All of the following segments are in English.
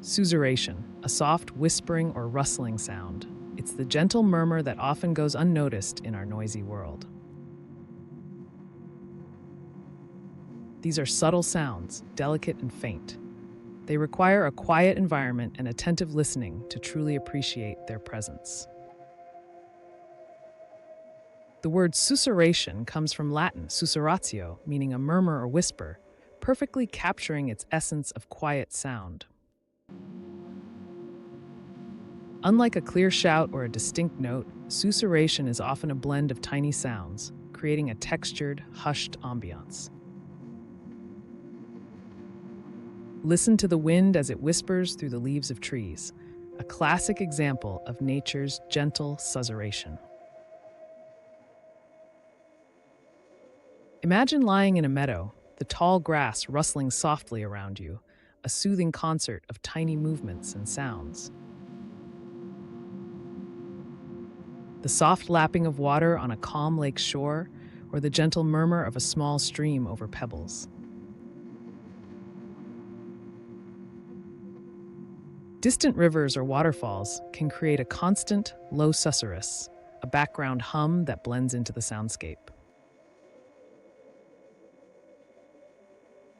Susurration, a soft whispering or rustling sound. It's the gentle murmur that often goes unnoticed in our noisy world. These are subtle sounds, delicate and faint. They require a quiet environment and attentive listening to truly appreciate their presence. The word susurration comes from Latin susurratio, meaning a murmur or whisper, perfectly capturing its essence of quiet sound. Unlike a clear shout or a distinct note, susurration is often a blend of tiny sounds, creating a textured, hushed ambiance. Listen to the wind as it whispers through the leaves of trees, a classic example of nature's gentle susurration. Imagine lying in a meadow, the tall grass rustling softly around you, a soothing concert of tiny movements and sounds. The soft lapping of water on a calm lake shore, or the gentle murmur of a small stream over pebbles. Distant rivers or waterfalls can create a constant, low susurrus, a background hum that blends into the soundscape.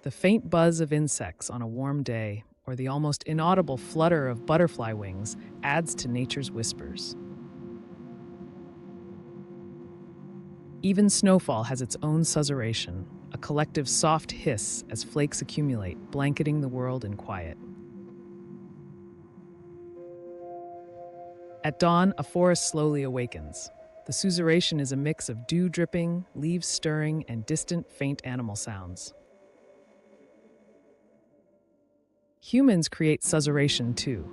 The faint buzz of insects on a warm day, or the almost inaudible flutter of butterfly wings, adds to nature's whispers. Even snowfall has its own susurration, a collective soft hiss as flakes accumulate, blanketing the world in quiet. At dawn, a forest slowly awakens. The susurration is a mix of dew dripping, leaves stirring, and distant, faint animal sounds. Humans create susurration too.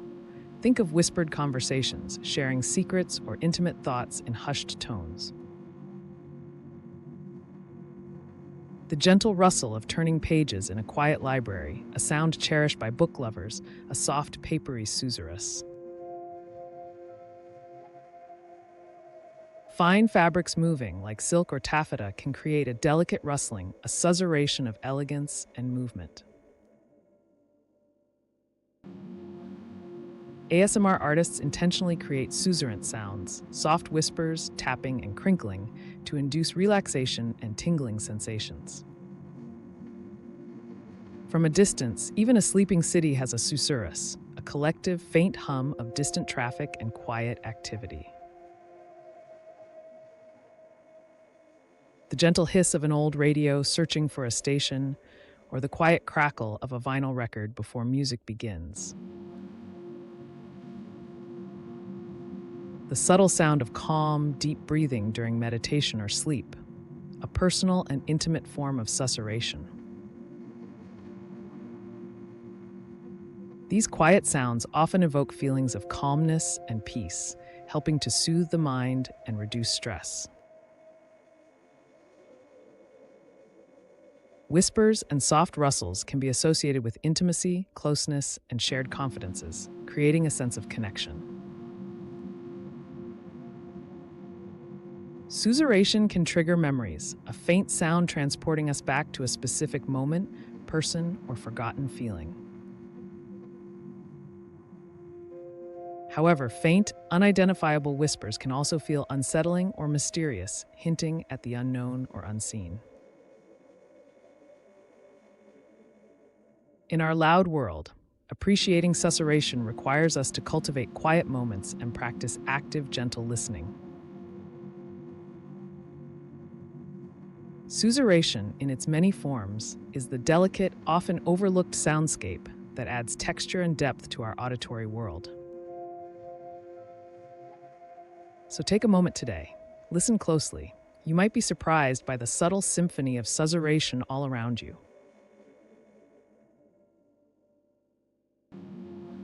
Think of whispered conversations, sharing secrets or intimate thoughts in hushed tones. The gentle rustle of turning pages in a quiet library, a sound cherished by book lovers, a soft, papery susurrus. Fine fabrics moving, like silk or taffeta, can create a delicate rustling, a susurration of elegance and movement. ASMR artists intentionally create susurrant sounds, soft whispers, tapping, and crinkling, to induce relaxation and tingling sensations. From a distance, even a sleeping city has a susurrus, a collective, faint hum of distant traffic and quiet activity. The gentle hiss of an old radio searching for a station, or the quiet crackle of a vinyl record before music begins. The subtle sound of calm, deep breathing during meditation or sleep, a personal and intimate form of susurration. These quiet sounds often evoke feelings of calmness and peace, helping to soothe the mind and reduce stress. Whispers and soft rustles can be associated with intimacy, closeness, and shared confidences, creating a sense of connection. Susurration can trigger memories, a faint sound transporting us back to a specific moment, person, or forgotten feeling. However, faint, unidentifiable whispers can also feel unsettling or mysterious, hinting at the unknown or unseen. In our loud world, appreciating susurration requires us to cultivate quiet moments and practice active, gentle listening. Susurration, in its many forms, is the delicate, often overlooked soundscape that adds texture and depth to our auditory world. So take a moment today. Listen closely. You might be surprised by the subtle symphony of susurration all around you.